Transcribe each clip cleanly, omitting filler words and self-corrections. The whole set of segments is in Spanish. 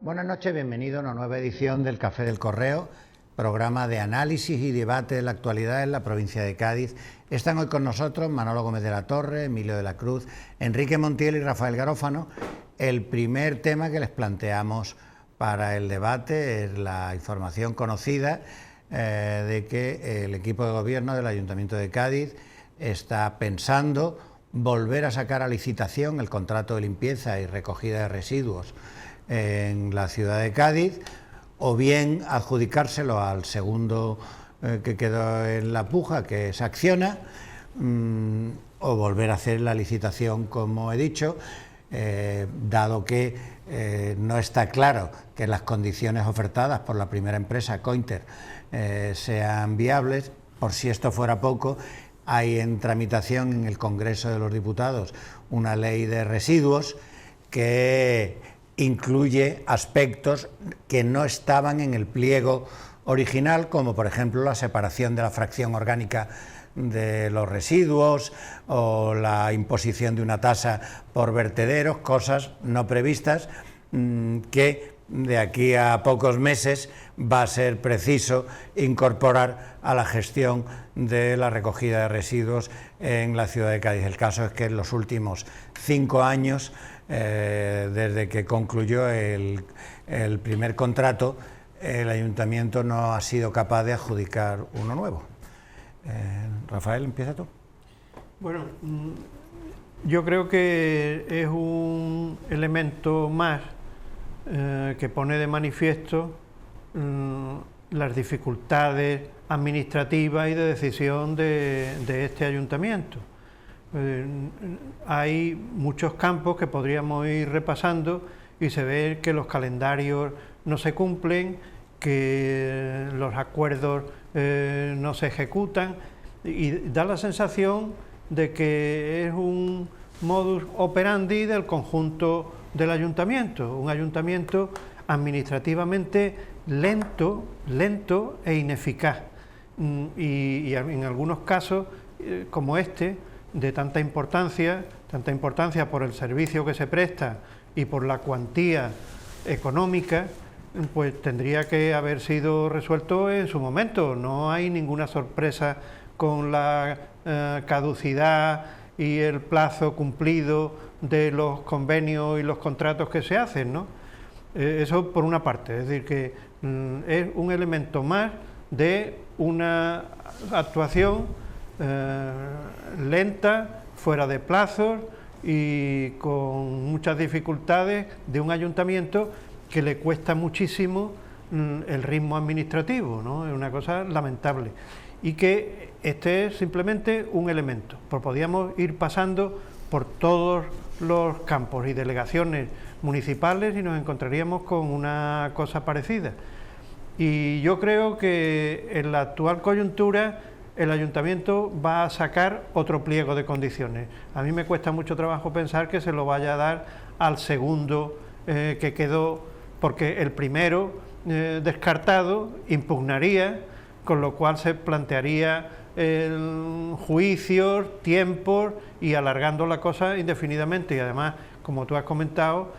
Buenas noches, bienvenido a una nueva edición del Café del Correo, programa de análisis y debate de la actualidad en la provincia de Cádiz. Están hoy con nosotros Manolo Gómez de la Torre, Emilio de la Cruz, Enrique Montiel y Rafael Garófano. El primer tema que les planteamos para el debate es la información conocida de que el equipo de gobierno del Ayuntamiento de Cádiz está pensando volver a sacar a licitación el contrato de limpieza y recogida de residuos en la ciudad de Cádiz, o bien adjudicárselo al segundo que quedó en la puja, que es Acciona, o volver a hacer la licitación, como he dicho, dado que no está claro que las condiciones ofertadas por la primera empresa, Cointer, sean viables. Por si esto fuera poco, hay en tramitación en el Congreso de los Diputados una ley de residuos que incluye aspectos que no estaban en el pliego original, como por ejemplo la separación de la fracción orgánica de los residuos o la imposición de una tasa por vertederos, cosas no previstas que de aquí a pocos meses va a ser preciso incorporar a la gestión de la recogida de residuos en la ciudad de Cádiz. El caso es que en los últimos 5 años, desde que concluyó el primer contrato, el ayuntamiento no ha sido capaz de adjudicar uno nuevo. Rafael, empieza tú. Bueno, yo creo que es un elemento más que pone de manifiesto las dificultades administrativas y de decisión de este ayuntamiento. Hay muchos campos que podríamos ir repasando y se ve que los calendarios no se cumplen, que los acuerdos no se ejecutan, y da la sensación de que es un modus operandi del conjunto del ayuntamiento, un ayuntamiento administrativamente lento e ineficaz, y en algunos casos como este, de tanta importancia por el servicio que se presta y por la cuantía económica, pues tendría que haber sido resuelto en su momento. No hay ninguna sorpresa con la caducidad y el plazo cumplido de los convenios y los contratos que se hacen, ¿no? Eso por una parte, es decir, que es un elemento más de una actuación lenta, fuera de plazos y con muchas dificultades de un ayuntamiento que le cuesta muchísimo el ritmo administrativo, ¿no? Es una cosa lamentable. Y que este es simplemente un elemento, pues podríamos ir pasando por todos los campos y delegaciones municipales y nos encontraríamos con una cosa parecida. Y yo creo que en la actual coyuntura el ayuntamiento va a sacar otro pliego de condiciones. A mí me cuesta mucho trabajo pensar que se lo vaya a dar al segundo que quedó, porque el primero descartado impugnaría, con lo cual se plantearía juicios, tiempos y alargando la cosa indefinidamente. Y además, como tú has comentado,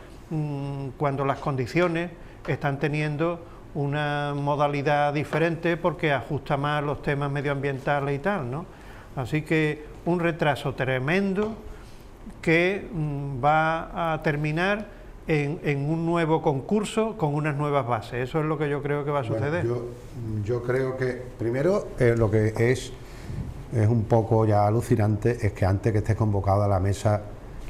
cuando las condiciones están teniendo una modalidad diferente porque ajusta más los temas medioambientales y tal, ¿no? Así que un retraso tremendo que va a terminar en un nuevo concurso con unas nuevas bases. Eso es lo que yo creo que va a suceder. Bueno, yo creo que primero lo que es un poco ya alucinante es que antes que esté convocada la mesa,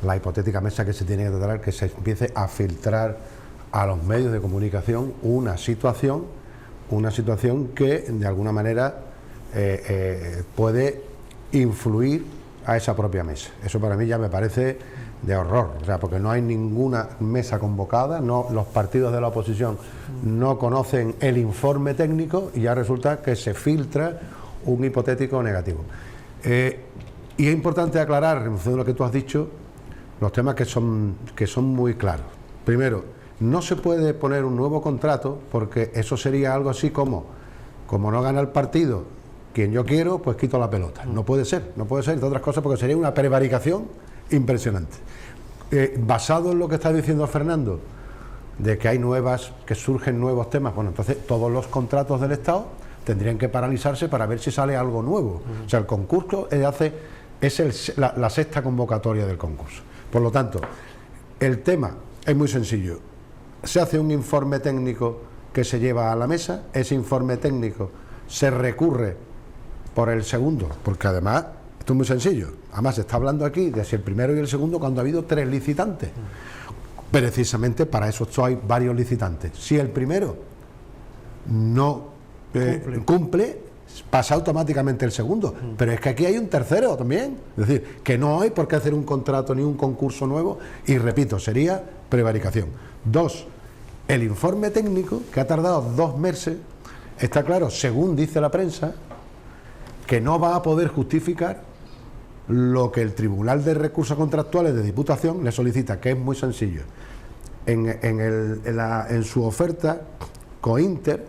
la hipotética mesa que se tiene que tratar, que se empiece a filtrar a los medios de comunicación una situación que de alguna manera puede influir a esa propia mesa. Eso para mí ya me parece de horror, o sea, porque no hay ninguna mesa convocada, los partidos de la oposición no conocen el informe técnico y ya resulta que se filtra un hipotético negativo. Y es importante aclarar, en función de lo que tú has dicho, los temas que son muy claros. Primero, no se puede poner un nuevo contrato porque eso sería algo así como no gana el partido quien yo quiero, pues quito la pelota. No puede ser, entre otras cosas porque sería una prevaricación impresionante. Basado en lo que está diciendo Fernando, de que que surgen nuevos temas, bueno, entonces todos los contratos del Estado tendrían que paralizarse para ver si sale algo nuevo. O sea, el concurso es la sexta convocatoria del concurso. Por lo tanto, el tema es muy sencillo. Se hace un informe técnico que se lleva a la mesa, ese informe técnico se recurre por el segundo, porque además, esto es muy sencillo, además se está hablando aquí de si el primero y el segundo cuando ha habido 3 licitantes. Precisamente para eso hay varios licitantes. Si el primero no cumple, pasa automáticamente el segundo. Pero es que aquí hay un tercero también. Es decir, que no hay por qué hacer un contrato ni un concurso nuevo. Y repito, sería prevaricación. 2, el informe técnico, que ha tardado 2 meses, está claro, según dice la prensa, que no va a poder justificar lo que el Tribunal de Recursos Contractuales de Diputación le solicita, que es muy sencillo. En su oferta, Cointer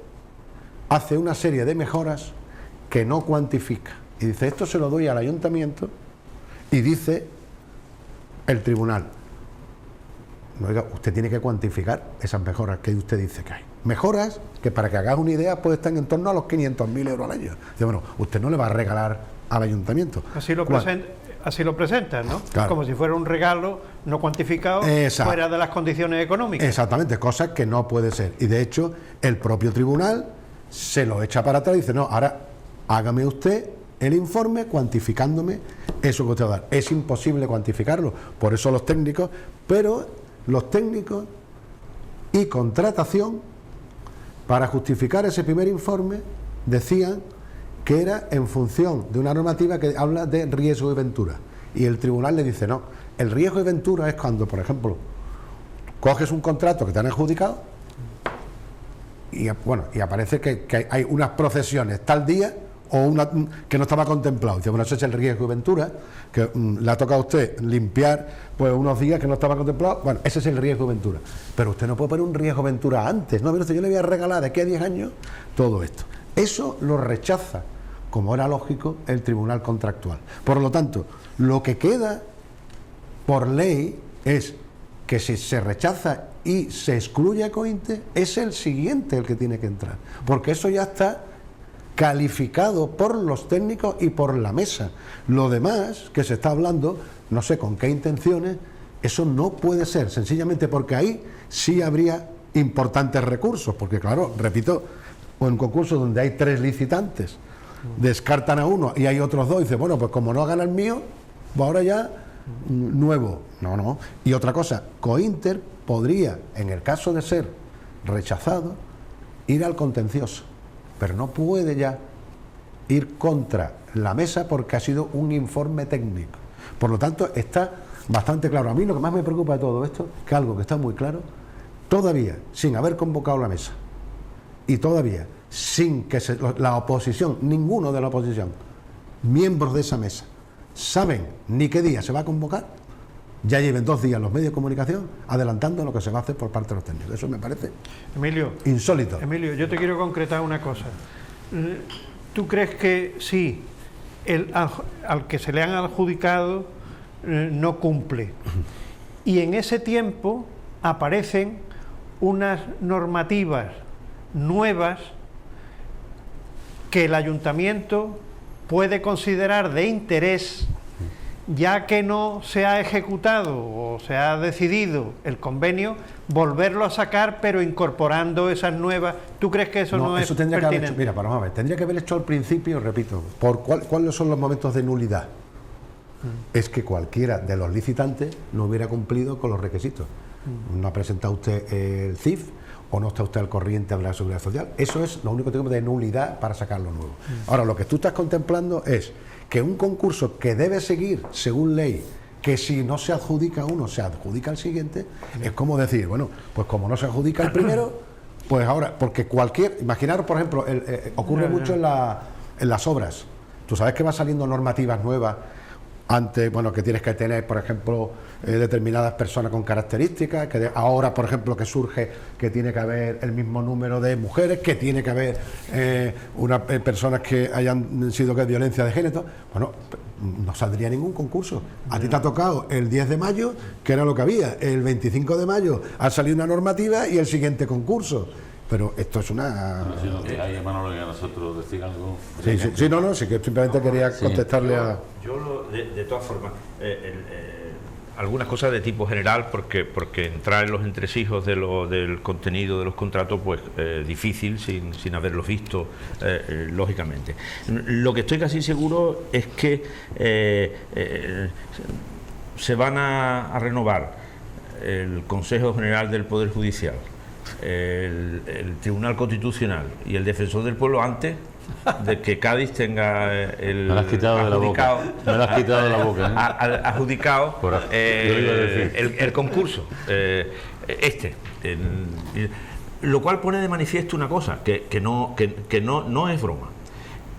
hace una serie de mejoras que no cuantifica. Y dice, esto se lo doy al ayuntamiento, y dice el tribunal, oiga, usted tiene que cuantificar esas mejoras que usted dice que hay. Mejoras que, para que hagas una idea, puede estar en torno a los 500.000 euros al año. Dice, bueno, usted no le va a regalar al ayuntamiento. Así lo presentan, ¿no? Claro. Como si fuera un regalo no cuantificado, fuera de las condiciones económicas. Exactamente, cosas que no puede ser. Y de hecho, el propio tribunal se lo echa para atrás y dice, no, ahora hágame usted el informe cuantificándome eso que usted va a dar. Es imposible cuantificarlo, por eso los técnicos, pero los técnicos y contratación, para justificar ese primer informe, decían que era en función de una normativa que habla de riesgo y ventura. Y el tribunal le dice, no, el riesgo y ventura es cuando, por ejemplo, coges un contrato que te han adjudicado y, bueno, y aparece que hay unas procesiones tal día o una que no estaba contemplado. Dice, bueno, eso es el riesgo y ventura, que le ha tocado a usted limpiar pues unos días que no estaba contemplado. Bueno, ese es el riesgo y ventura. Pero usted no puede poner un riesgo y ventura antes. No, mire usted, yo le voy a regalar de aquí a 10 años todo esto. Eso lo rechaza, como era lógico, el Tribunal Contractual. Por lo tanto, lo que queda por ley es que si se rechaza y se excluye a Cointer, es el siguiente el que tiene que entrar. Porque eso ya está calificado por los técnicos y por la mesa. Lo demás que se está hablando, no sé con qué intenciones, eso no puede ser, sencillamente porque ahí sí habría importantes recursos, porque claro, repito, un concurso donde hay 3 licitantes, descartan a uno y hay otros 2, y dice, bueno, pues como no gana el mío, pues ahora ya nuevo. No. Y otra cosa, Cointer podría, en el caso de ser rechazado, ir al contencioso, pero no puede ya ir contra la mesa porque ha sido un informe técnico. Por lo tanto, está bastante claro. A mí lo que más me preocupa de todo esto, que algo que está muy claro, todavía sin haber convocado la mesa y todavía sin que la oposición, ninguno de la oposición, miembros de esa mesa, saben ni qué día se va a convocar, ya lleven 2 días los medios de comunicación adelantando lo que se va a hacer por parte de los técnicos. Eso me parece insólito. Emilio, yo te quiero concretar una cosa. ¿Tú crees que sí, al que se le han adjudicado no cumple? Y en ese tiempo aparecen unas normativas nuevas que el ayuntamiento puede considerar de interés, ya que no se ha ejecutado o se ha decidido el convenio, volverlo a sacar, pero incorporando esas nuevas. ¿Tú crees que eso no es tendría pertinente? Que haber hecho, mira, vamos a ver, tendría que haber hecho al principio, repito, ¿cuáles son los momentos de nulidad? Es que cualquiera de los licitantes no hubiera cumplido con los requisitos. No ha presentado usted el CIF o no está usted al corriente de la Seguridad Social. Eso es lo único que tenemos de nulidad para sacarlo nuevo. Ahora, lo que tú estás contemplando es que un concurso que debe seguir según ley, que si no se adjudica uno, se adjudica al siguiente, es como decir, bueno, pues como no se adjudica el primero, pues ahora, porque imaginaros, por ejemplo, ocurre mucho en las obras. Tú sabes que van saliendo normativas nuevas antes, bueno, que tienes que tener, por ejemplo, determinadas personas con características, que ahora, por ejemplo, que surge que tiene que haber el mismo número de mujeres, que tiene que haber personas que hayan sido de violencia de género. Bueno, no saldría ningún concurso. A ti te ha tocado el 10 de mayo, que era lo que había, el 25 de mayo ha salido una normativa y el siguiente concurso. Pero esto es una... Si lo que hay, Manolo, que a nosotros decir algo... Sí, que simplemente quería contestarle a... De todas formas, algunas cosas de tipo general, porque entrar en los entresijos del contenido de los contratos, pues difícil sin haberlos visto, lógicamente. Lo que estoy casi seguro es que se van a renovar el Consejo General del Poder Judicial, el Tribunal Constitucional y el Defensor del Pueblo antes de que Cádiz tenga me lo has quitado de la boca. Me lo has quitado de la boca, adjudicado el concurso lo cual pone de manifiesto una cosa que no es broma,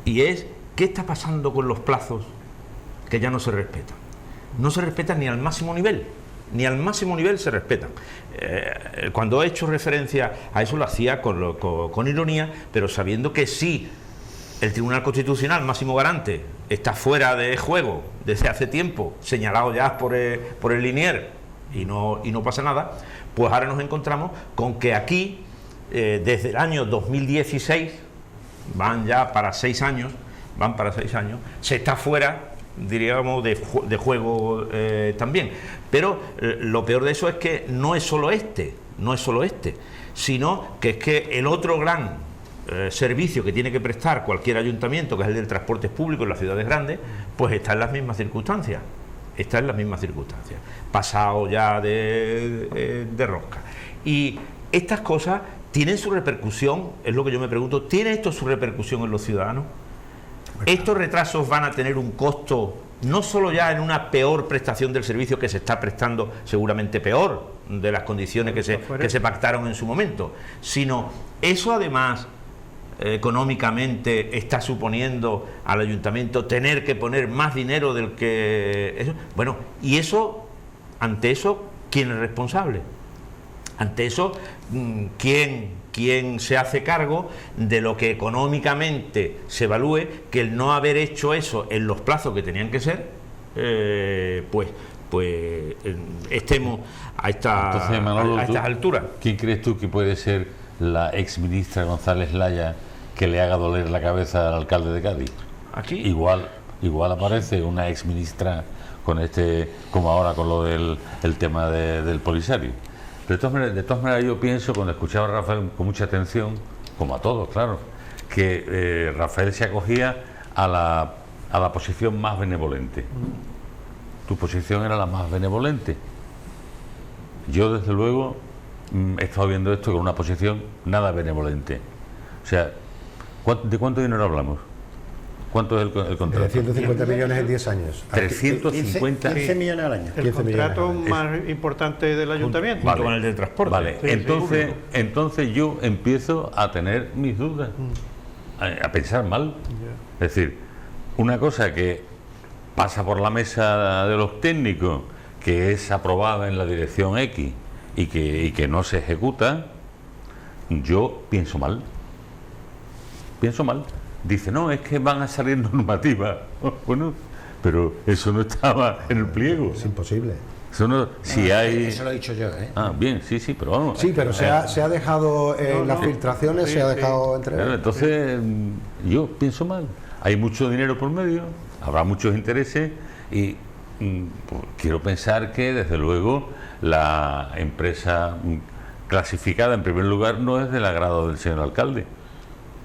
y es qué está pasando con los plazos que ya no se respetan. No se respetan ni al máximo nivel. Ni al máximo nivel se respetan. Cuando he hecho referencia a eso lo hacía con ironía, pero sabiendo que sí, el Tribunal Constitucional, máximo garante, está fuera de juego desde hace tiempo, señalado ya por el Linier, y no pasa nada, pues ahora nos encontramos con que aquí, desde el año 2016, van para 6 años, se está fuera, diríamos, de juego también. Pero lo peor de eso es que no es solo este, sino que es que el otro gran servicio que tiene que prestar cualquier ayuntamiento, que es el del transporte público en las ciudades grandes, pues está en las mismas circunstancias. Pasado ya de rosca. Y estas cosas tienen su repercusión, es lo que yo me pregunto, ¿tiene esto su repercusión en los ciudadanos? Estos retrasos van a tener un costo, no solo ya en una peor prestación del servicio que se está prestando, seguramente peor de las condiciones que se pactaron en su momento, sino eso además económicamente está suponiendo al ayuntamiento tener que poner más dinero del que eso. Bueno, y eso, ante eso, ¿quién es responsable? Ante eso, ¿quién se hace cargo de lo que económicamente se evalúe que el no haber hecho eso en los plazos que tenían que ser, pues estemos a estas alturas? ¿Quién crees tú que puede ser la exministra González Laya que le haga doler la cabeza al alcalde de Cádiz? Aquí igual aparece una exministra como ahora con lo del tema del Polisario. De todas maneras yo pienso, cuando escuchaba a Rafael con mucha atención, como a todos, claro, que Rafael se acogía a la posición más benevolente. Tu posición era la más benevolente. Yo, desde luego, he estado viendo esto con una posición nada benevolente. O sea, ¿de cuánto dinero hablamos? ¿Cuánto es el contrato? De 150 millones en 10 años. 350 15 millones al año. El contrato más importante del ayuntamente. Junto con el del transporte. Vale, entonces yo empiezo a tener mis dudas, a pensar mal. Es decir, una cosa que pasa por la mesa de los técnicos, que es aprobada en la dirección X y que no se ejecuta, yo pienso mal. Dice, no, es que van a salir normativas. Bueno, pero eso no estaba en el pliego. Es imposible. Eso no, Eso lo he dicho yo, ¿eh? Ah, bien, sí, pero vamos. Sí, pero se ha dejado en las filtraciones, se ha dejado entrever. Claro, entonces, yo pienso mal. Hay mucho dinero por medio, habrá muchos intereses y pues, quiero pensar que, desde luego, la empresa clasificada en primer lugar no es del agrado del señor alcalde.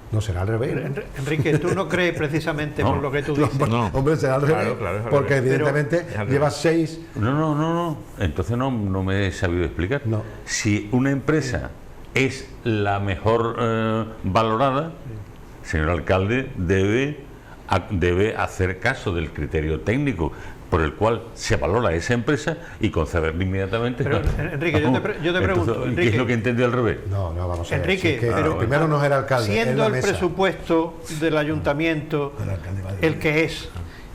No, será al revés. Enrique, ¿tú no crees precisamente por lo que tú dices? No. Hombre, será al revés. Claro, porque evidentemente llevas 6... No. Entonces no me he sabido explicar. No. Si una empresa es la mejor valorada, señor alcalde, debe hacer caso del criterio técnico por el cual se valora esa empresa y concederle inmediatamente. Pero, Enrique, yo te pregunto, ¿qué Enrique, es lo que entendió al revés? No, vamos a ver. Enrique, Si es que pero primero no era alcalde. siendo el presupuesto del ayuntamiento el que es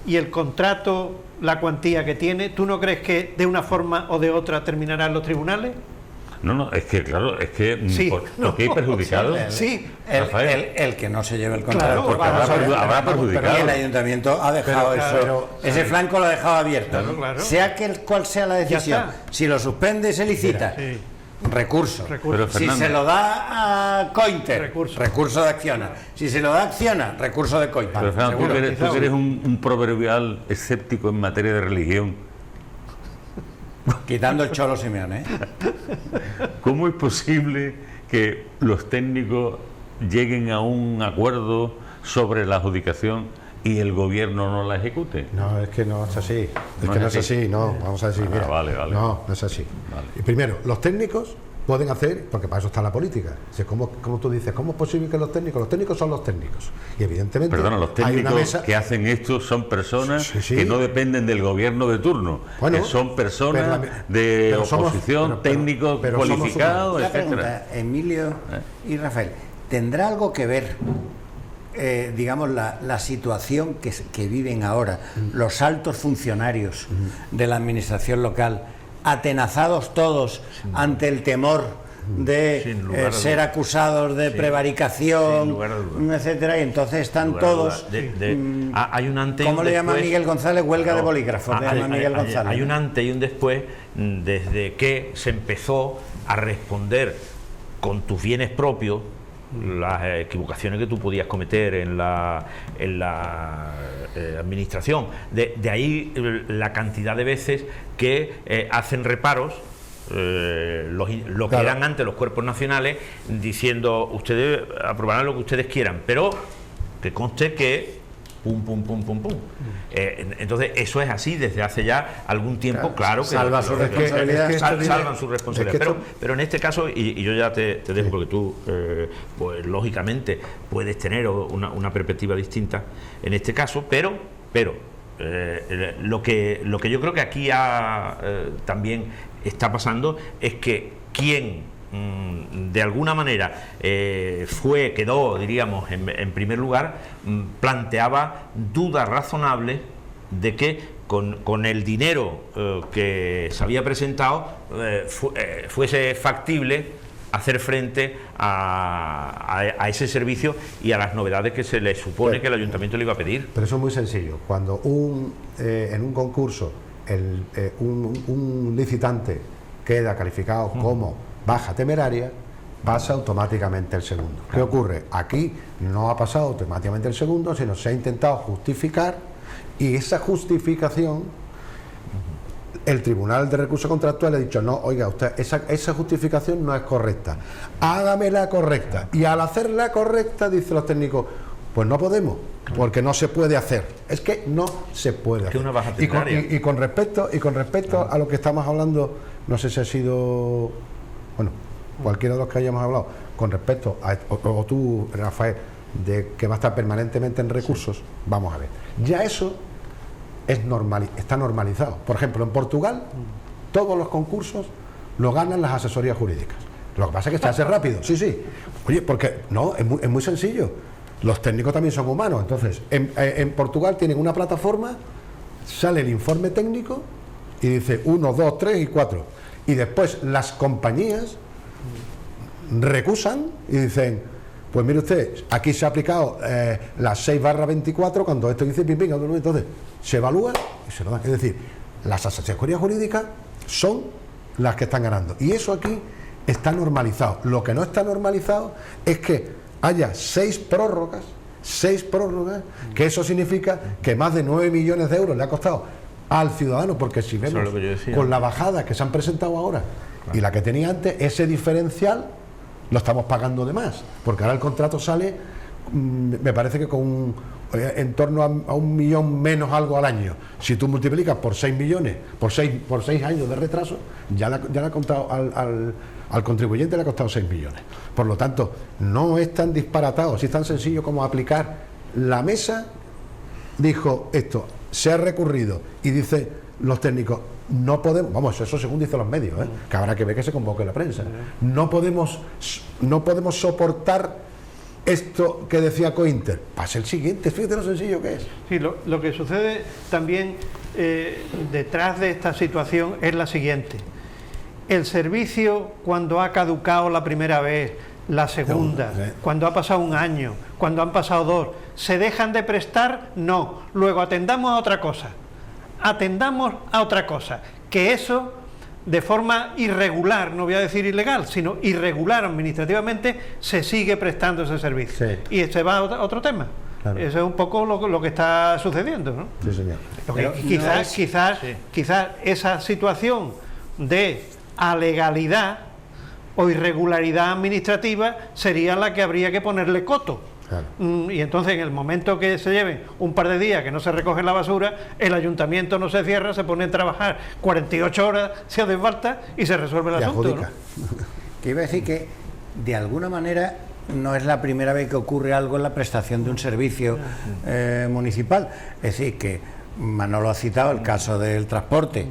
y el contrato, la cuantía que tiene, ¿tú no crees que de una forma o de otra terminará en los tribunales? No, es que claro, es que Sí, porque hay perjudicados. Sí, El que no se lleve el contrato. Claro, porque habrá Pero perjudicados. el ayuntamiento ha dejado ese flanco lo ha dejado abierto. Claro. Sea cual sea la decisión. está. Si lo suspende, se licita. Sí. Recurso. Pero, Si Fernando, se lo da a Cointer, Recurso. de Acciona. Si se lo da a Acciona, recurso de Cointer. pero Fernando, tú Seguro. que eres un proverbial escéptico en materia de religión, Quitando el Cholo Simeone, ¿eh? ¿cómo es posible que los técnicos lleguen a un acuerdo sobre la adjudicación y el gobierno no la ejecute? No, es que no es así. No es así. No, vamos a decir, mira. Vale. No es así. Vale. Y primero, los técnicos pueden hacer, porque para eso está la política. O sea, como tú dices, ¿cómo es posible que los técnicos son los técnicos? Y evidentemente Perdona, los hay una técnicos mesa que hacen esto son personas Sí. que no dependen del gobierno de turno, Bueno, que son personas pero de oposición, técnicos pero somos cualificados, Una etcétera. pregunta, Emilio y Rafael, ¿tendrá algo que ver, digamos, la situación que viven ahora los altos funcionarios de la administración local, atenazados todos ante el temor de Sin lugar a ser dudas. acusados de prevaricación, sin lugar a dudas. etcétera, y entonces están lugar a todos... dudas. Hay un antes y ¿Cómo un le llama después. Miguel González? Huelga de bolígrafos, le Hay- llama Miguel hay- González. Hay un antes y un después desde que se empezó a responder con tus bienes propios las equivocaciones que tú podías cometer en la administración. De ahí la cantidad de veces que hacen reparos lo que Claro. eran antes los cuerpos nacionales, diciendo ustedes aprobarán lo que ustedes quieran, pero que conste que pum. Entonces eso es así desde hace ya algún tiempo, claro que salva su responsabilidad. salvan su responsabilidad, pero en este caso, y yo ya te dejo porque tú pues lógicamente puedes tener una perspectiva distinta en este caso, pero lo que yo creo que aquí también está pasando es que quien de alguna manera quedó, diríamos, en primer lugar, planteaba dudas razonables de que con el dinero que se había presentado fuese factible hacer frente a ese servicio y a las novedades que se le supone que el ayuntamiento le iba a pedir. Pero eso es muy sencillo. Cuando en un concurso un licitante queda calificado como baja temeraria, pasa automáticamente el segundo. ¿Qué ocurre? Aquí no ha pasado automáticamente el segundo, sino se ha intentado justificar, y esa justificación el Tribunal de Recursos Contractuales ha dicho: no, oiga, usted, esa justificación no es correcta, hágame la correcta. Y al hacer la correcta, dicen los técnicos, pues no podemos, porque no se puede hacer. Es que no se puede hacer. una baja Y con temeraria. respecto a lo que estamos hablando, no sé si ha sido, bueno, cualquiera de los que hayamos hablado, con respecto a, o tú, Rafael, de que va a estar permanentemente en recursos, vamos a ver. Ya eso está normalizado. Por ejemplo, en Portugal, todos los concursos lo ganan las asesorías jurídicas. Lo que pasa es que se hace rápido, sí. Oye, porque no, es muy sencillo. Los técnicos también son humanos. Entonces, en Portugal tienen una plataforma, sale el informe técnico y dice 1, 2, 3 y 4. Y después las compañías recusan y dicen: pues mire usted, aquí se ha aplicado las 6/24, cuando esto dice pim, entonces se evalúa y se lo dan. Es decir, las asesorías jurídicas son las que están ganando. Y eso aquí está normalizado. Lo que no está normalizado es que haya 6 prórrogas, que eso significa que más de 9 millones de euros le ha costado al ciudadano, porque si vemos es lo que yo decía. con la bajada que se han presentado ahora y la que tenía antes, ese diferencial lo estamos pagando de más, porque ahora el contrato sale, me parece que con en torno a 1 millón menos algo al año. Si tú multiplicas por 6 millones, por 6 años de retraso, ya le ha costado al contribuyente le ha costado 6 millones. Por lo tanto, no es tan disparatado, si es tan sencillo como aplicar. La mesa dijo esto, se ha recurrido, y dice los técnicos: no podemos, vamos, eso según dicen los medios, que habrá que ver que se convoque la prensa, no podemos soportar esto que decía Cointer. Pasa el siguiente, fíjate lo sencillo que es. Sí, lo que sucede también detrás de esta situación es la siguiente: el servicio cuando ha caducado la primera vez, la segunda, cuando ha pasado un año, cuando han pasado 2, ¿se dejan de prestar? No. Luego atendamos a otra cosa. Atendamos a otra cosa. Que eso, de forma irregular, no voy a decir ilegal, sino irregular administrativamente, se sigue prestando ese servicio. Sí. Y se va a otro tema. Claro. Eso es un poco lo que está sucediendo, ¿no? Sí, señor. Quizás esa situación de alegalidad o irregularidad administrativa sería la que habría que ponerle coto. Claro. Y entonces en el momento que se lleven un par de días que no se recoge la basura, el ayuntamiento no se cierra, se pone a trabajar 48 horas si hace falta y se resuelve el asunto, ¿no? Que iba a decir que de alguna manera no es la primera vez que ocurre algo en la prestación de un servicio municipal. Es decir, que Manolo ha citado el caso del transporte,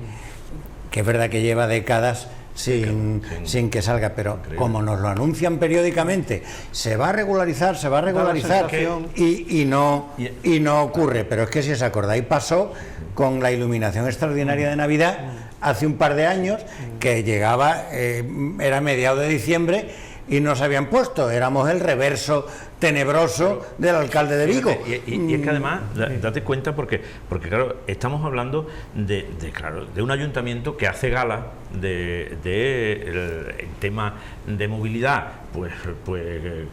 que es verdad que lleva décadas sin que salga, pero como nos lo anuncian periódicamente, se va a regularizar y no ocurre. Pero es que, si os acordáis, pasó con la iluminación extraordinaria de Navidad hace un par de años, que llegaba, era mediados de diciembre, y nos habían puesto, éramos el reverso tenebroso del alcalde de Vigo. Y es que además, date cuenta, porque claro, estamos hablando de un ayuntamiento que hace gala de el tema de movilidad, pues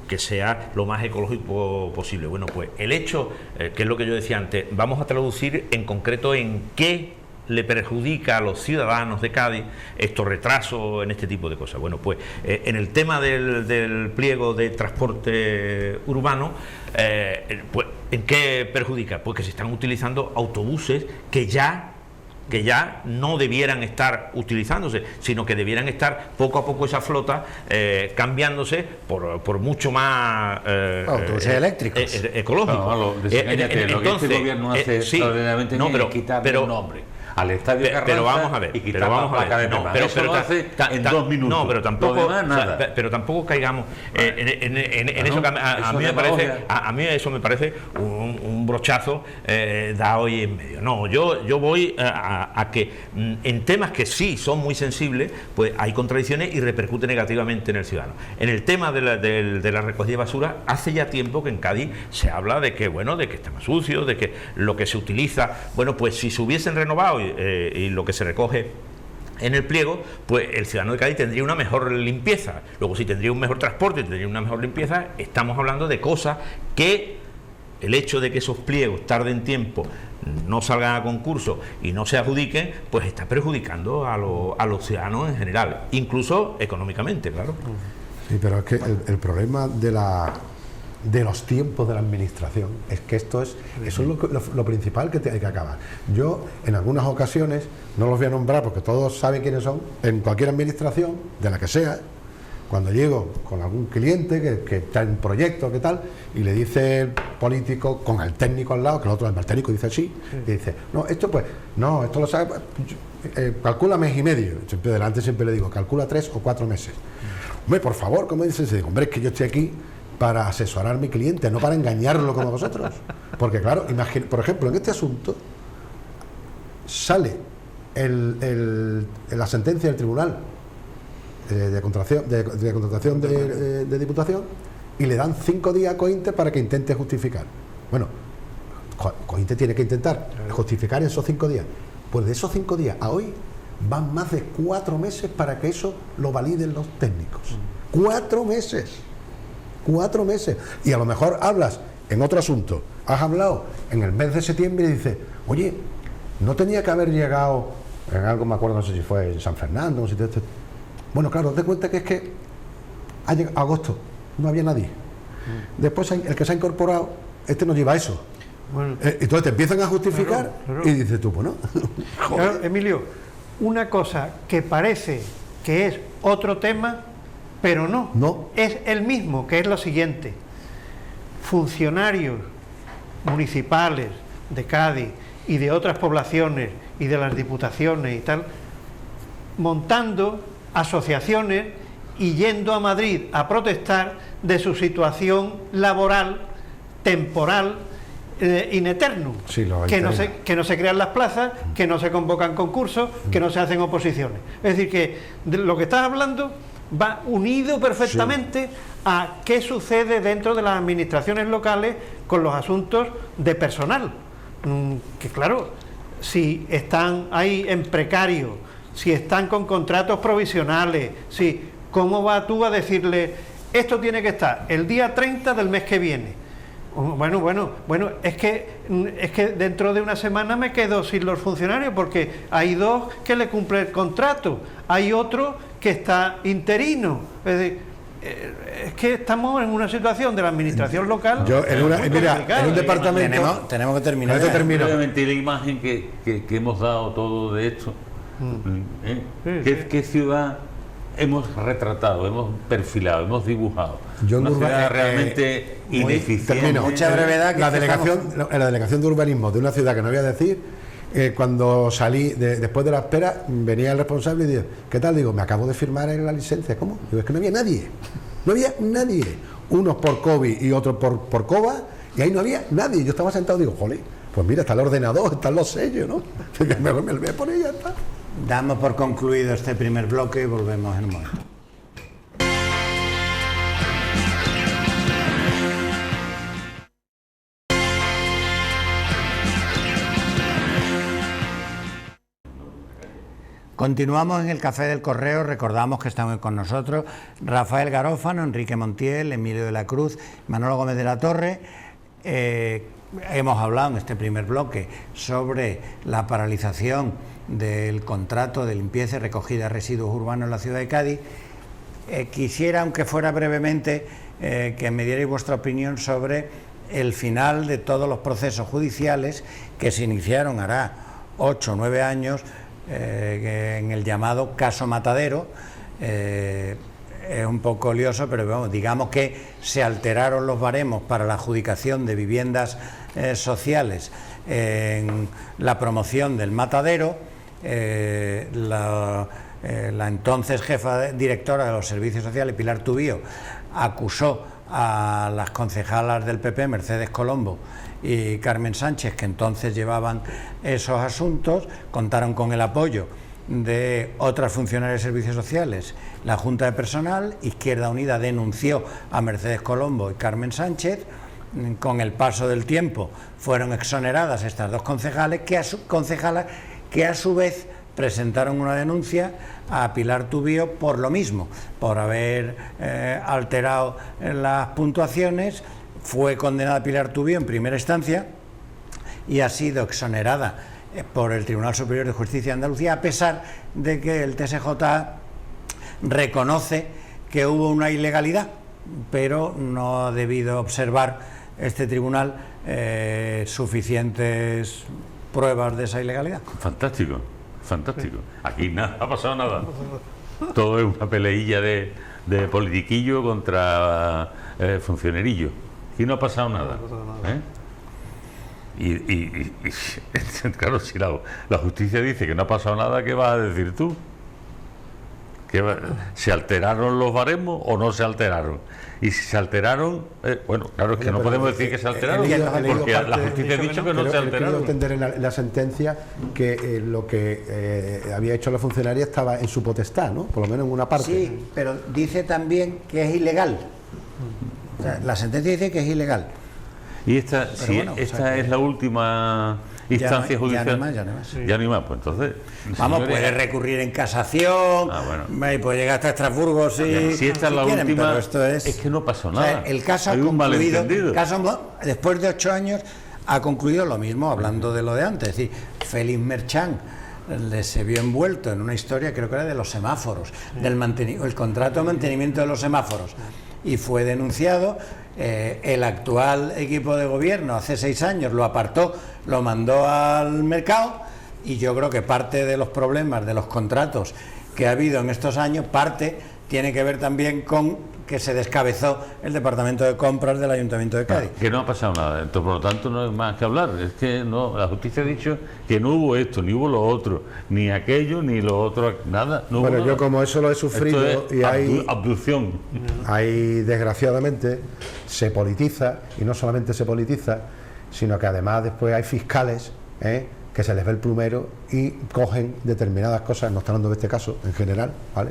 que sea lo más ecológico posible. Bueno, pues el hecho, que es lo que yo decía antes, vamos a traducir en concreto en qué le perjudica a los ciudadanos de Cádiz estos retrasos en este tipo de cosas. Bueno, pues en el tema del pliego de transporte urbano, pues ¿en qué perjudica? Pues que se están utilizando autobuses que ya no debieran estar utilizándose, sino que debieran estar poco a poco esa flota cambiándose por mucho más autobuses eléctricos ecológicos. Lo que este gobierno hace extraordinariamente bien es quitarle el nombre al estadio Carranza, pero vamos a ver, y quitar la placa de permanente. Eso lo hace en 2 minutos. No, pero tampoco, pero tampoco caigamos en eso que a mí me parece, a mí eso me parece un brochazo da hoy en medio. No, yo voy a que en temas que sí son muy sensibles, pues hay contradicciones y repercute negativamente en el ciudadano. En el tema de la recogida de basura, hace ya tiempo que en Cádiz se habla de que está más sucio, de que lo que se utiliza, bueno, pues si se hubiesen renovado y lo que se recoge en el pliego, pues el ciudadano de Cádiz tendría una mejor limpieza. Luego, si tendría un mejor transporte, tendría una mejor limpieza. Estamos hablando de cosas que el hecho de que esos pliegos tarden tiempo, no salgan a concurso y no se adjudiquen, pues está perjudicando a los ciudadanos en general, incluso económicamente, claro. Sí, pero es que el problema de los tiempos de la administración es que eso es lo principal que hay que acabar. Yo, en algunas ocasiones, no los voy a nombrar porque todos saben quiénes son, en cualquier administración, de la que sea, cuando llego con algún cliente que está en proyecto, que tal, y le dice el político con el técnico al lado, que el técnico dice así, y dice, esto lo sabe, calcula mes y medio. Siempre le digo, calcula 3 o 4 meses. Hombre, por favor, como dices, hombre, es que yo estoy aquí para asesorar a mi cliente, no para engañarlo como vosotros. Porque claro, por ejemplo, en este asunto sale la sentencia del Tribunal de Contratación de Diputación y le dan 5 días a Cointe para que intente justificar. Bueno, Cointe tiene que intentar justificar esos 5 días. Pues de esos 5 días a hoy van más de 4 meses para que eso lo validen los técnicos. 4 meses. 4 meses. Y a lo mejor hablas en otro asunto, has hablado en el mes de septiembre y dices, oye, no tenía que haber llegado en algo, me acuerdo, no sé si fue en San Fernando, no sé si bueno, claro, te cuenta que es que ha llegado agosto, no había nadie. Después el que se ha incorporado, no lleva eso. Bueno, entonces te empiezan a justificar, claro. Y dices tú, bueno. Claro, Emilio, una cosa que parece que es otro tema, pero no, es el mismo, que es lo siguiente: funcionarios municipales de Cádiz y de otras poblaciones y de las diputaciones y tal, montando asociaciones y yendo a Madrid a protestar de su situación laboral, temporal, in eternum, Sí, lo que no interino. que no se crean las plazas, que no se convocan concursos, que no se hacen oposiciones. Es decir, que lo que estás hablando va unido perfectamente a qué sucede dentro de las administraciones locales con los asuntos de personal. Que claro, si están ahí en precario, si están con contratos provisionales, si, ¿cómo vas tú a decirle esto tiene que estar el día 30 del mes que viene? Bueno, es que dentro de una semana me quedo sin los funcionarios porque hay 2 que le cumple el contrato, hay otro que está interino. Es decir, es que estamos en una situación de la administración local. Yo en un departamento Tenemos que terminar. Con esto termino. Obviamente la imagen que hemos dado todo de esto, ¿qué ciudad hemos retratado, hemos perfilado, hemos dibujado? Yo en una ciudad Urbana, realmente ineficiente. termino. Mucha brevedad. Que La estamos- delegación de urbanismo de una ciudad que no voy a decir, cuando salí después de la espera, venía el responsable y dijo, ¿qué tal? Digo, me acabo de firmar en la licencia. ¿Cómo? Digo, es que no había nadie. No había nadie. Unos por COVID y otros por COBA, y ahí no había nadie. Yo estaba sentado y digo, jolín, pues mira, está el ordenador, están los sellos, ¿no? Mejor me lo voy a poner y ya está. Damos por concluido este primer bloque y volvemos en un momento. Continuamos en el Café del Correo. Recordamos que están hoy con nosotros Rafael Garófano, Enrique Montiel, Emilio de la Cruz, Manolo Gómez de la Torre. Hemos hablado en este primer bloque sobre la paralización del contrato de limpieza y recogida de residuos urbanos en la ciudad de Cádiz. Quisiera, aunque fuera brevemente, que me dierais vuestra opinión sobre el final de todos los procesos judiciales que se iniciaron hará 8 o 9 años en el llamado caso Matadero. Es un poco lioso, pero vamos, digamos que se alteraron los baremos para la adjudicación de viviendas sociales en la promoción del Matadero. La entonces jefa directora de los servicios sociales, Pilar Tubío, acusó a las concejalas del PP, Mercedes Colombo y Carmen Sánchez, que entonces llevaban esos asuntos. Contaron con el apoyo de otras funcionarias de servicios sociales, la Junta de Personal. Izquierda Unida denunció a Mercedes Colombo y Carmen Sánchez. Con el paso del tiempo fueron exoneradas estas dos concejalas que a su vez presentaron una denuncia a Pilar Tubío por lo mismo, por haber alterado las puntuaciones. Fue condenada Pilar Tubío en primera instancia y ha sido exonerada por el Tribunal Superior de Justicia de Andalucía, a pesar de que el TSJ reconoce que hubo una ilegalidad, pero no ha debido observar este tribunal suficientes pruebas de esa ilegalidad. Fantástico, fantástico. Aquí nada, ha pasado nada. Todo es una peleilla de politiquillo contra funcionerillo. Aquí no ha pasado nada. Claro, si la justicia dice que no ha pasado nada, ¿qué vas a decir tú? ¿Se alteraron los baremos o no se alteraron? Y si se alteraron, bueno, claro, es que no podemos decir que se alteraron, porque la justicia ha dicho que no se Quiero alteraron. entender en la sentencia que lo que había hecho la funcionaria estaba en su potestad, ¿no? Por lo menos en una parte. Sí, pero dice también que es ilegal. O sea, la sentencia dice que es ilegal. Y esta, Pero si bueno, esta o sea, es la última instancia ya no hay judicial. más, ya no hay más. Ya no hay más, pues entonces. Vamos, señores, puede recurrir en casación, y puede llegar hasta Estrasburgo si esta es la quieren, última, pero esto es que no pasó o sea, nada. el caso hay ha un concluido, malentendido. después de 8 años ha concluido lo mismo, hablando de lo de antes. Es decir, Félix Merchán se vio envuelto en una historia, creo que era de los semáforos, el contrato de mantenimiento de los semáforos, y fue denunciado. El actual equipo de gobierno hace 6 años lo apartó, lo mandó al mercado, y yo creo que parte de los problemas de los contratos que ha habido en estos años, parte tiene que ver también con que se descabezó el departamento de compras del Ayuntamiento de Cádiz. Que no ha pasado nada, entonces por lo tanto no hay más que hablar. Es que no, la justicia ha dicho que no hubo esto, ni hubo lo otro, ni aquello, ni lo otro, nada. No Bueno, hubo yo nada. como eso lo he sufrido, Esto es y hay abducción. desgraciadamente se politiza, y no solamente se politiza, sino que además después hay fiscales que se les ve el plumero y cogen determinadas cosas, no estoy hablando de este caso en general, ¿vale?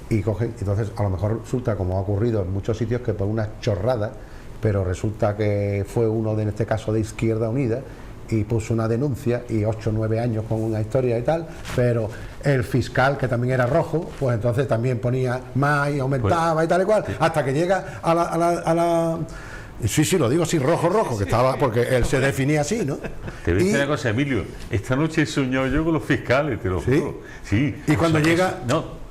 Y cogen, entonces a lo mejor resulta, como ha ocurrido en muchos sitios, que por una chorrada, pero resulta que fue uno en este caso de Izquierda Unida y puso una denuncia y 8 o 9 años con una historia y tal, pero el fiscal, que también era rojo, pues entonces también ponía más y aumentaba y tal y cual, hasta que llega a la sí, lo digo así, rojo, que estaba, porque él se definía así, ¿no? Te voy a decir una cosa, Emilio, esta noche he soñado yo con los fiscales, te lo juro. Sí. Y cuando llega...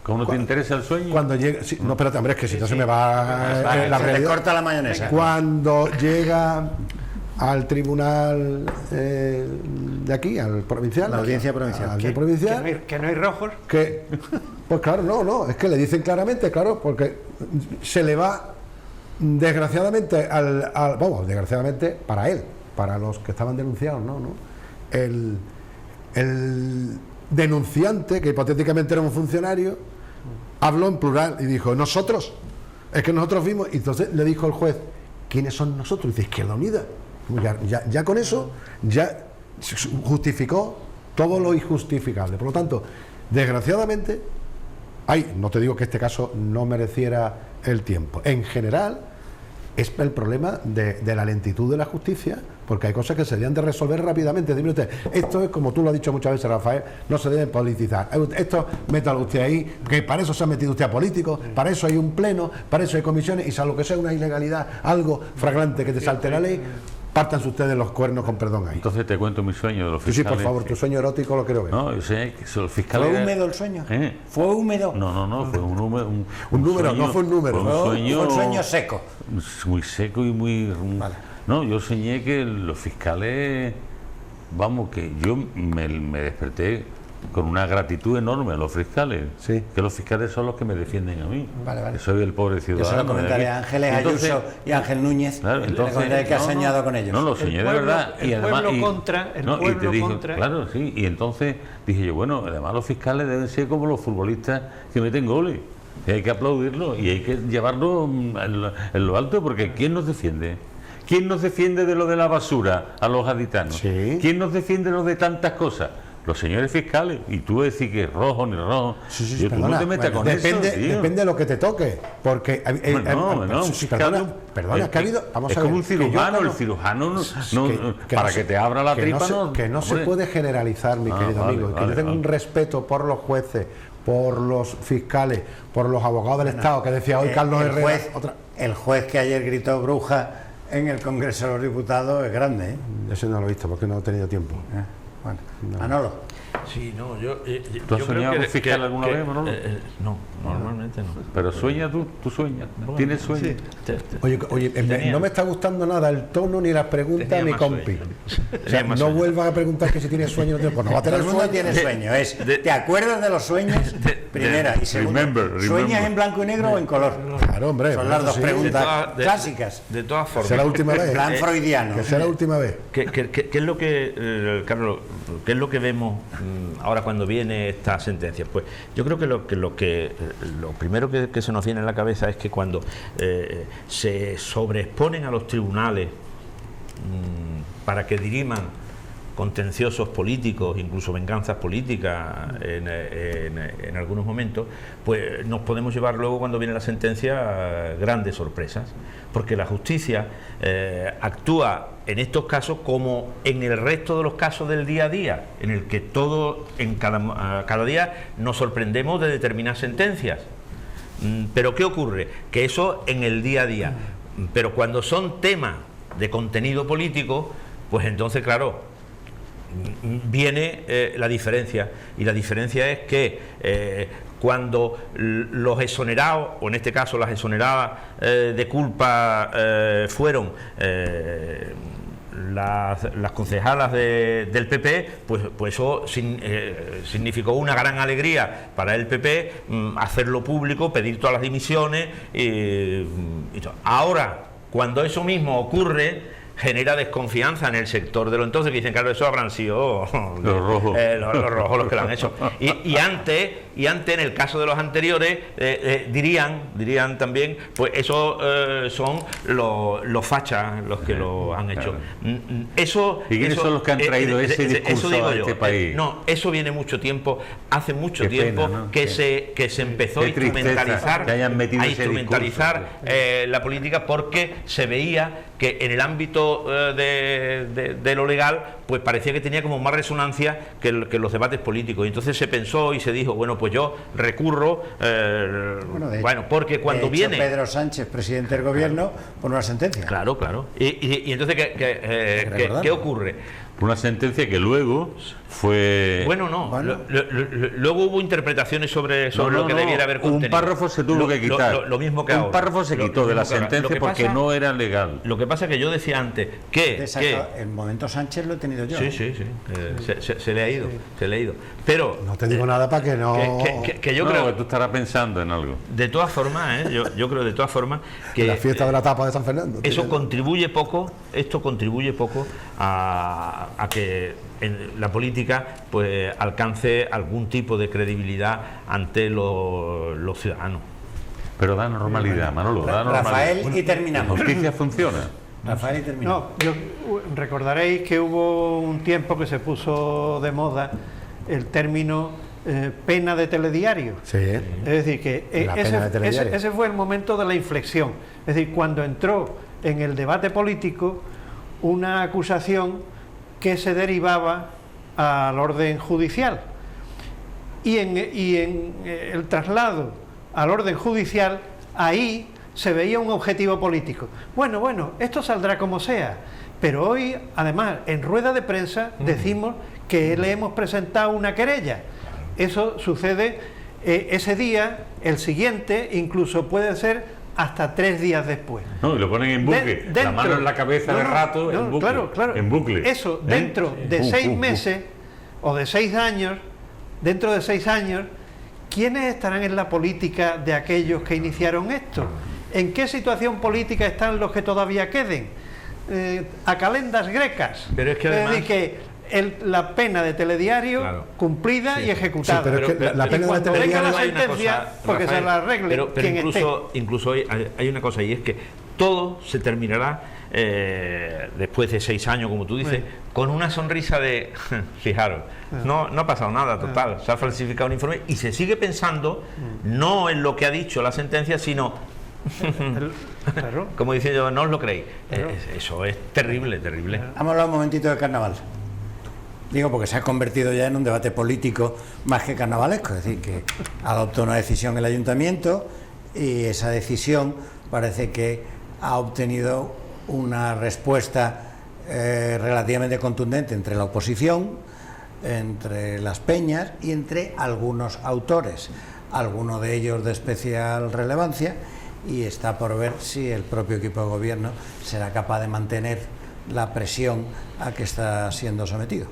¿Cómo no te interesa el sueño? Cuando llega... Sí, no, espérate, hombre, es que si no se me va la realidad. Se te corta la mayonesa. Cuando llega al tribunal de aquí, al provincial... La audiencia provincial. Al provincial... Que no hay rojos. Pues claro, no, es que le dicen claramente, claro, porque se le va, desgraciadamente, desgraciadamente para él, para los que estaban denunciados, ¿no? El denunciante, que hipotéticamente era un funcionario, habló en plural y dijo, nosotros, es que nosotros vimos, y entonces le dijo el juez, ¿quiénes son nosotros? Y dice, Izquierda Unida. Ya con eso, ya justificó todo lo injustificable. Por lo tanto, desgraciadamente, no te digo que este caso no mereciera el tiempo. En general, es el problema de la lentitud de la justicia, porque hay cosas que se deben de resolver rápidamente. Dime usted, esto es como tú lo has dicho muchas veces, Rafael, no se debe politizar. Esto, métalo usted ahí, que para eso se ha metido usted a político, para eso hay un pleno, para eso hay comisiones, y salvo que sea una ilegalidad, algo flagrante que te salte la ley, pártanse ustedes los cuernos con perdón ahí. Entonces te cuento mi sueño de los fiscales. Sí, por favor, tu sueño erótico lo quiero ver. No, yo sé que los fiscales... ¿Fue húmedo el sueño? ¿Fue húmedo? No, fue un número. Un número, no fue un número. Fue un sueño seco. Muy seco y muy... Vale. No, yo soñé que los fiscales... Vamos, que yo me desperté con una gratitud enorme a los fiscales. Sí. Que los fiscales son los que me defienden a mí. Vale. Que soy el pobre ciudadano. Yo se lo comentaré a Ángeles Ayuso y Ángel Núñez. Claro, le comentaré que ha soñado con ellos. No, lo soñé de verdad. El pueblo contra. Claro, sí. Y entonces dije yo, bueno, además los fiscales deben ser como los futbolistas que meten goles. Y hay que aplaudirlo y hay que llevarlo en lo alto, porque ¿quién nos defiende? ¿Quién nos defiende de lo de la basura a los gaditanos? Sí. ¿Quién nos defiende de lo de tantas cosas? Los señores fiscales. Y tú decís que es rojo ni rojo. Sí, tú no te metas con depende, eso, tío. Depende de lo que te toque. Porque perdona, que ha habido. Vamos es a ver, como un cirujano. El cirujano para que te abra la tripa. Que no se puede generalizar, mi querido amigo. Y que yo tengo un respeto por los jueces, por los fiscales, por los abogados del Estado, que decía hoy Carlos Herrera. El juez que ayer gritó bruja en el Congreso de los Diputados es grande, ¿eh? Ese no lo he visto porque no he tenido tiempo. Bueno, Manolo. Sí, no, yo ¿Tú has soñado con fiscal alguna vez, Manolo? No, normalmente no. Pero sueña tú sueñas. ¿Tienes sueño? Sí. Oye, no me está gustando nada el tono ni las preguntas ni compi. O sea, no vuelvas a preguntar que si tienes sueño o no. Pues no va a tener Todo el mundo tiene sueño. ¿Te acuerdas de los sueños? Primera. Y segunda, ¿sueñas en blanco y negro o en color? Claro, hombre. Son las dos preguntas clásicas. De todas formas. Será la última vez. Plan freudiano. Que será la última vez. ¿Qué es lo que, Carlos, qué es lo que vemos ahora cuando viene esta sentencia? Pues yo creo que lo primero que se nos viene en la cabeza es que cuando se sobreexponen a los tribunales para que diriman contenciosos políticos, incluso venganzas políticas en algunos momentos, pues nos podemos llevar luego, cuando viene la sentencia, grandes sorpresas, porque la justicia actúa en estos casos como en el resto de los casos del día a día, en el que cada día nos sorprendemos de determinadas sentencias. Pero ¿qué ocurre? Que eso en el día a día. Pero cuando son temas de contenido político, pues entonces, claro, viene la diferencia. Y la diferencia es que cuando los exonerados, o en este caso las exoneradas de culpa, fueron las concejalas del PP, pues eso significó una gran alegría para el PP, hacerlo público, pedir todas las dimisiones y todo. Ahora, cuando eso mismo ocurre, genera desconfianza en el sector de lo entonces, que dicen, claro, eso habrán sido los rojos los que lo han hecho. Y antes y antes, en el caso de los anteriores, dirían también, pues eso son los fachas los que lo han hecho. Eso, ¿y quiénes son los que han traído ese discurso a este país? No, eso viene mucho tiempo, hace mucho tiempo, pena, ¿no? que se empezó a instrumentalizar, la política, porque se veía que en el ámbito de lo legal pues parecía que tenía como más resonancia que los debates políticos, y entonces se pensó y se dijo, bueno, pues yo recurro, porque cuando viene Pedro Sánchez, presidente del gobierno, por una sentencia. Claro. Y entonces ¿qué ocurre? Una sentencia que luego fue... Luego hubo interpretaciones sobre lo que debiera haber contenido. Un párrafo se tuvo que quitar. Lo mismo que ahora. Un párrafo se quitó de la sentencia porque no era legal. Lo que pasa es que yo decía antes que el momento Sánchez lo he tenido yo. Sí. Se le ha ido. Pero no te digo nada para que no... que yo creo que tú estarás pensando en algo. De todas formas, yo creo de todas formas que la fiesta de la tapa de San Fernando. Eso contribuye poco a que la política pues alcance algún tipo de credibilidad ante los ciudadanos. Pero da normalidad, Manolo, da normalidad. Rafael, y terminamos. La justicia funciona. Rafael, y terminamos. Recordaréis que hubo un tiempo que se puso de moda el término pena de telediario. Sí. Es decir, que ese fue el momento de la inflexión. Es decir, cuando entró en el debate político una acusación que se derivaba al orden judicial, y en el traslado al orden judicial, ahí se veía un objetivo político. Bueno, esto saldrá como sea, pero hoy, además, en rueda de prensa decimos que le hemos presentado una querella. Eso sucede ese día, el siguiente, incluso puede ser hasta 3 días después. No, y lo ponen en bucle, la mano en la cabeza de rato, en bucle. Claro. En bucle. Eso, dentro de 6 meses o de 6 años, dentro de 6 años, ¿quiénes estarán en la política de aquellos que iniciaron esto? ¿En qué situación política están los que todavía queden? A calendas grecas. Pero es que además... la pena de telediario cumplida y ejecutada. Sí, pero es que la pena de telediario... venga la sentencia, porque se la arregle quien incluso hay una cosa, y es que todo se terminará después de 6 años, como tú dices, con una sonrisa de fijaros, no ha pasado nada, total, se ha falsificado un informe, y se sigue pensando no en lo que ha dicho la sentencia, sino como diciendo yo, no os lo creéis. Eso es terrible. Vamos a hablar un momentito del carnaval. Digo, porque se ha convertido ya en un debate político más que carnavalesco, es decir, que adoptó una decisión el ayuntamiento, y esa decisión parece que ha obtenido una respuesta relativamente contundente entre la oposición, entre las peñas y entre algunos autores, algunos de ellos de especial relevancia, y está por ver si el propio equipo de gobierno será capaz de mantener la presión a que está siendo sometido.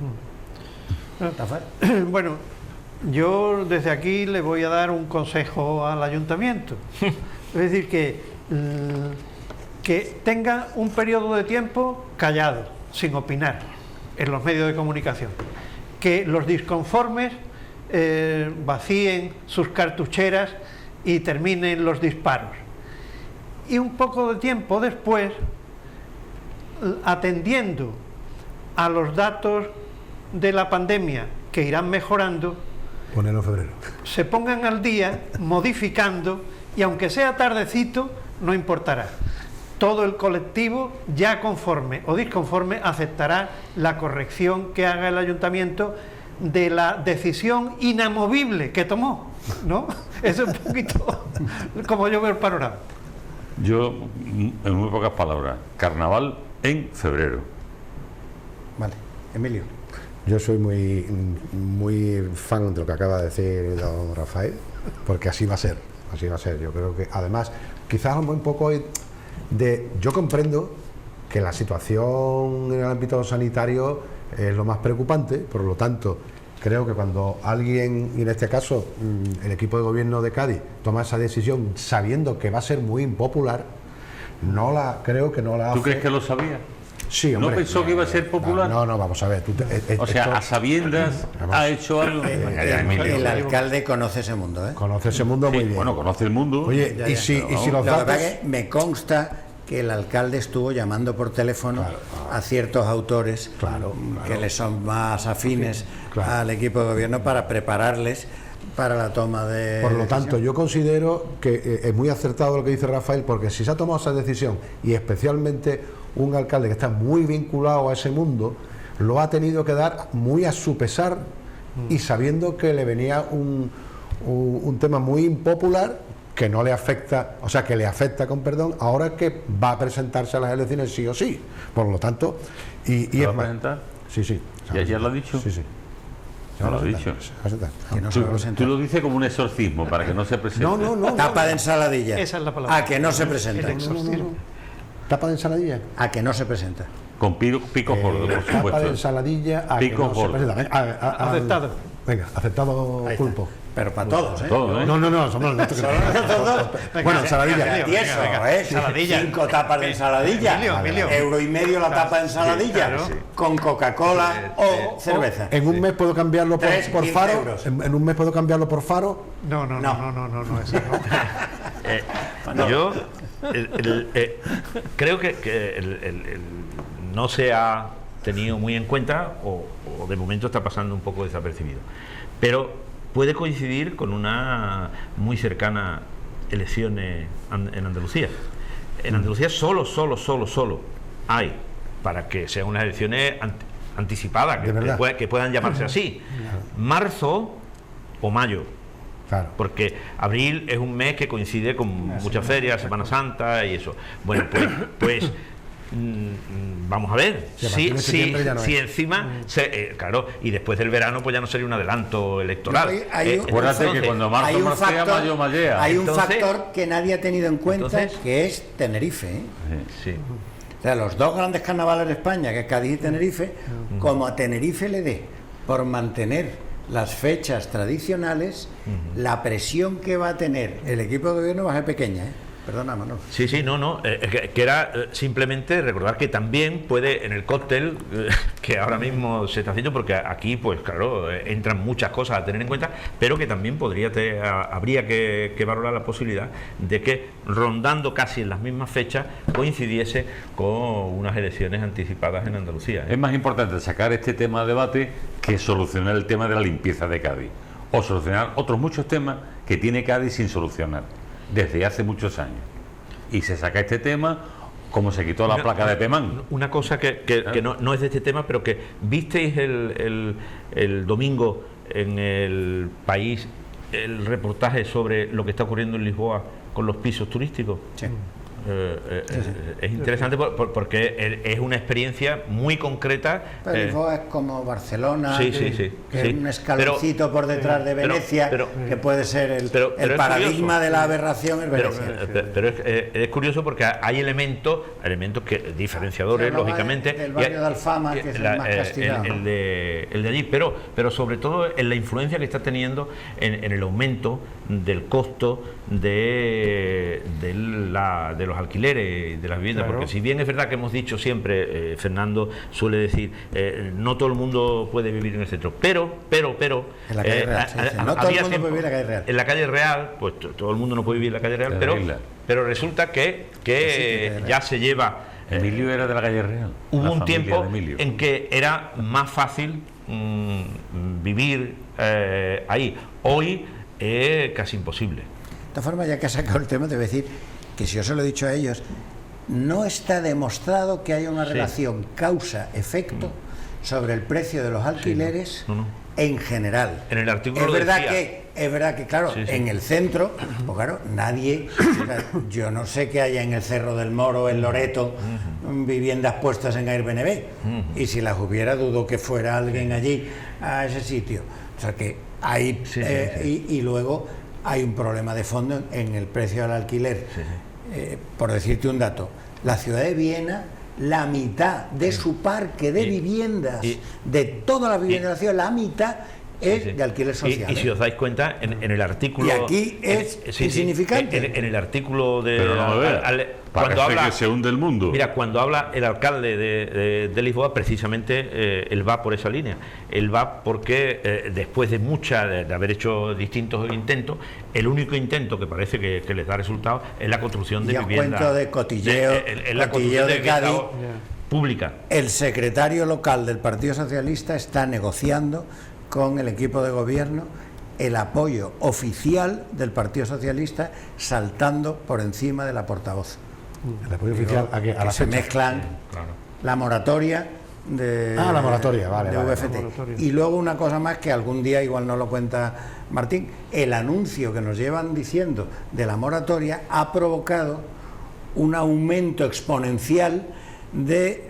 Rafael. Bueno, yo desde aquí le voy a dar un consejo al ayuntamiento. Es decir, que tenga un periodo de tiempo callado, sin opinar, en los medios de comunicación. Que los disconformes vacíen sus cartucheras y terminen los disparos. Y un poco de tiempo después, atendiendo a los datos de la pandemia que irán mejorando, ponerlo en febrero, se pongan al día modificando, y aunque sea tardecito, no importará. Todo el colectivo, ya conforme o disconforme, aceptará la corrección que haga el ayuntamiento de la decisión inamovible que tomó, ¿no? Eso es un poquito como yo veo el panorama. Yo, en muy pocas palabras, carnaval en febrero. Vale, Emilio. Yo soy muy fan de lo que acaba de decir don Rafael, porque así va a ser. Yo creo que, además, quizás un poco yo comprendo que la situación en el ámbito sanitario es lo más preocupante, por lo tanto, creo que cuando alguien, y en este caso el equipo de gobierno de Cádiz, toma esa decisión sabiendo que va a ser muy impopular, creo que no la hace. ¿Tú crees que lo sabía? Sí, ¿No hombre, pensó que iba a ser popular? No, vamos a ver. O sea, a sabiendas ha hecho algo. El alcalde conoce ese mundo, ¿eh? Conoce ese mundo muy bien. Bueno, conoce el mundo. Oye, y si los Lo que datos... pasa es que me consta que el alcalde estuvo llamando por teléfono a ciertos autores que le son más afines al equipo de gobierno para prepararles para la toma de Por lo decisión. tanto, yo considero que es muy acertado lo que dice Rafael, porque si se ha tomado esa decisión, y especialmente un alcalde que está muy vinculado a ese mundo, lo ha tenido que dar muy a su pesar y sabiendo que le venía un tema muy impopular que no le afecta, o sea, que le afecta, con perdón, ahora que va a presentarse a las elecciones sí o sí. Por lo tanto, y ¿Se va a más. presentar? Sí. ¿Ya lo ha dicho? Sí. Ya lo ha dicho. Se va a presentar. Que no se va a presentar. Tú lo dices como un exorcismo, para que no se presente. No. Tapa de ensaladilla. Esa es la palabra. A que no se presenta. El exorcismo. ¿Tapa de ensaladilla? A que no se presenta. Con pico gordo, por Tapa de supuesto. ensaladilla a Pico que no se gordo. presenta. Venga, Aceptado. Venga, aceptado, Ahí está. Pulpo. Pero para todos, ¿eh? Todo, ¿eh? No, somos nosotros. Bueno, ensaladilla. Y eso, ¿eh? Ensaladilla. 5 tapas de ensaladilla. Emilio. €1,50 la tapa de ensaladilla. claro. Con Coca-Cola o cerveza. En un mes puedo cambiarlo por 15 faro. euros. En un mes puedo cambiarlo por faro. No, eso no. Yo creo que no se ha tenido muy en cuenta o de momento está pasando un poco desapercibido. Pero puede coincidir con una muy cercana elecciones en Andalucía. En Andalucía solo hay, para que sean unas elecciones anticipadas, que puedan llamarse así, marzo o mayo. Claro. Porque abril es un mes que coincide con muchas ferias, Semana Santa y eso. Bueno, pues vamos a ver Sí, a partir de septiembre ya no si es. encima claro, y después del verano pues ya no sería un adelanto electoral. Hay un- Acuérdate que cuando marzo marcea, mayo mallea. hay un Entonces- factor que nadie ha tenido en cuenta, Entonces- que es Tenerife, ¿eh? Sí. O sea, los dos grandes carnavales de España, que es Cádiz y Tenerife, como a Tenerife le dé por mantener las fechas tradicionales, la presión que va a tener el equipo de gobierno va a ser pequeña, ¿eh? Perdona, Manolo. Sí, que era simplemente recordar que también puede en el cóctel que ahora mismo se está haciendo, porque aquí pues claro, entran muchas cosas a tener en cuenta, pero que también habría que valorar la posibilidad de que rondando casi en las mismas fechas coincidiese con unas elecciones anticipadas en Andalucía. Es más importante sacar este tema a debate que solucionar el tema de la limpieza de Cádiz o solucionar otros muchos temas que tiene Cádiz sin solucionar desde hace muchos años. Y se saca este tema, como se quitó la placa de Pemán. Una cosa que no es de este tema, pero que visteis el domingo en El País el reportaje sobre lo que está ocurriendo en Lisboa con los pisos turísticos. Sí. Es interesante porque es una experiencia muy concreta. Pero Lisboa es como Barcelona, Sí, que sí. es un escaloncito por detrás de Venecia, pero- que puede ser el es paradigma curioso. de la aberración es Venecia. Pero es curioso porque hay elementos que diferenciadores, Se hablaba lógicamente. del barrio de Alfama, que es el más castigado, ¿no? el de allí, pero sobre todo en la influencia que está teniendo en el aumento del costo de los alquileres de las viviendas, Claro. porque si bien es verdad que hemos dicho siempre, Fernando suele decir, no todo el mundo puede vivir en el centro, pero En la calle Real, se dice, no todo el había mundo puede vivir en la calle Real. En la calle Real, pues todo el mundo no puede vivir en la calle Real, Es pero, regla. pero resulta que Real. ya se lleva. Emilio era de la calle Real. Hubo la un familia tiempo de Emilio. en que era más fácil vivir ahí. Hoy es casi imposible. De todas formas, ya que has sacado el tema, te voy a decir que si yo se lo he dicho a ellos, no está demostrado que haya una relación causa-efecto sobre el precio de los alquileres No. en general. En el artículo es lo verdad decía. es verdad que claro, Sí. en el centro, pues claro, nadie, o sea, yo no sé qué haya en el Cerro del Moro, en Loreto, viviendas puestas en Airbnb, y si las hubiera, dudo que fuera alguien allí a ese sitio. O sea que hay, y luego hay un problema de fondo en el precio del alquiler. Por decirte un dato, la ciudad de Viena, la mitad de su parque de viviendas, de todas las viviendas de la ciudad, la mitad es de alquiler social. Y si os dais cuenta, en el artículo... Y aquí es insignificante. En el artículo de... Pero no me veas, parece que se hunde el mundo. Mira, cuando habla el alcalde de Lisboa, precisamente él va por esa línea. Él va porque después de haber hecho distintos intentos, el único intento que parece que les da resultado es la construcción de vivienda... cuento de cotilleo, la construcción de Cádiz, pública. El secretario local del Partido Socialista está negociando con el equipo de gobierno el apoyo oficial del Partido Socialista, saltando por encima de la portavoz. El apoyo oficial a la se fecha. mezclan la moratoria de, la moratoria, vale, de vale. VFT. La moratoria. Y luego una cosa más que algún día igual no lo cuenta Martín, el anuncio que nos llevan diciendo de la moratoria ha provocado un aumento exponencial de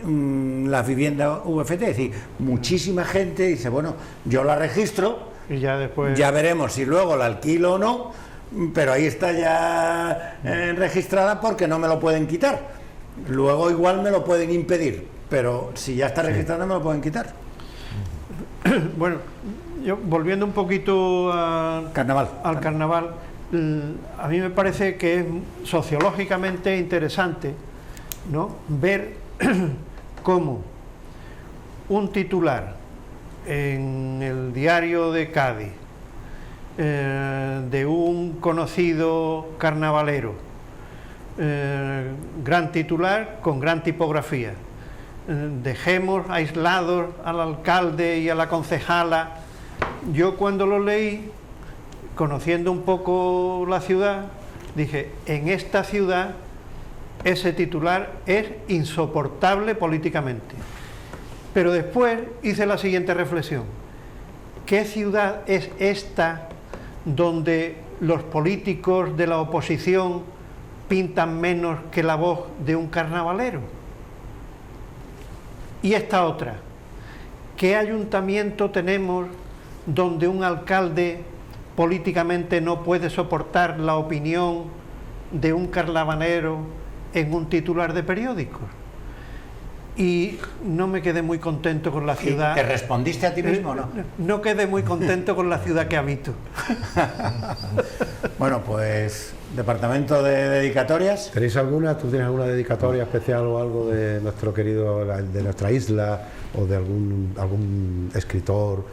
las viviendas VFT, es decir, muchísima gente dice, bueno, yo la registro Y ya después... ya veremos si luego la alquilo o no, pero ahí está ya registrada porque no me lo pueden quitar. Luego igual me lo pueden impedir, pero si ya está registrada no me lo pueden quitar. Bueno, yo volviendo un poquito al carnaval, a mí me parece que es sociológicamente interesante, ¿no?, ver cómo un titular en el diario de Cádiz de un conocido carnavalero, gran titular con gran tipografía, dejemos aislados al alcalde y a la concejala. Yo cuando lo leí, conociendo un poco la ciudad, dije, en esta ciudad ese titular es insoportable políticamente. Pero después hice la siguiente reflexión: ¿qué ciudad es esta donde los políticos de la oposición pintan menos que la voz de un carnavalero? Y esta otra, ¿qué ayuntamiento tenemos donde un alcalde políticamente no puede soportar la opinión de un carnavalero en un titular de periódicos? Y no me quedé muy contento con la ciudad. ¿Te respondiste a ti mismo o no? No quedé muy contento con la ciudad que habito. Bueno, pues, departamento de dedicatorias. ¿Tenéis alguna? ¿Tú tienes alguna dedicatoria especial o algo de nuestro querido, de nuestra isla, o de algún escritor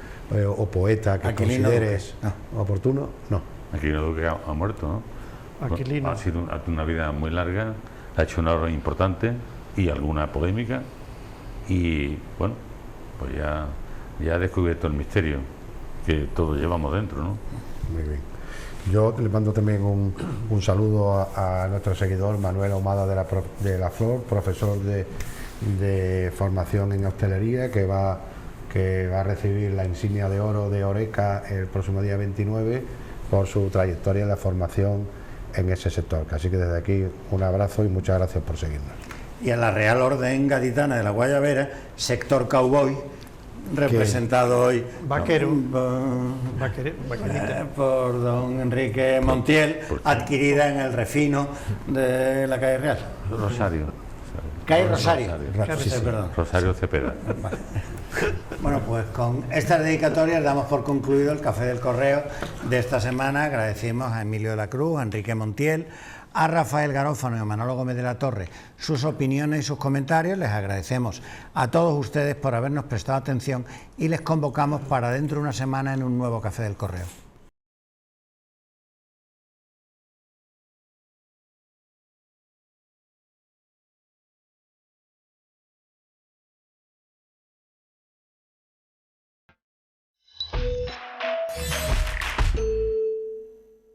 o poeta que Aquilino consideres oportuno? No. Aquilino Duque ha muerto, ¿no? Aquilino. Ha sido una vida muy larga, ha hecho una obra importante y alguna polémica, y bueno, pues ya ha descubierto el misterio que todos llevamos dentro, ¿no? Muy bien. Yo le mando también un saludo a nuestro seguidor Manuel Ahumada de la Flor, profesor de formación en hostelería, que va a recibir la insignia de oro de Oreca el próximo día 29 por su trayectoria en la formación en ese sector. Así que desde aquí un abrazo y muchas gracias por seguirnos. Y a la Real Orden Gaditana de la Guayabera, sector cowboy, representado hoy Vaquero. por don Enrique Montiel, adquirida en el Refino de la calle Real. Rosario. Calle Rosario. Perdón. Rosario Cepeda. Vale. Bueno, pues con estas dedicatorias damos por concluido el Café del Correo de esta semana. Agradecemos a Emilio de la Cruz, a Enrique Montiel, a Rafael Garófano y a Manolo Gómez de la Torre sus opiniones y sus comentarios. Les agradecemos a todos ustedes por habernos prestado atención y les convocamos para dentro de una semana en un nuevo Café del Correo.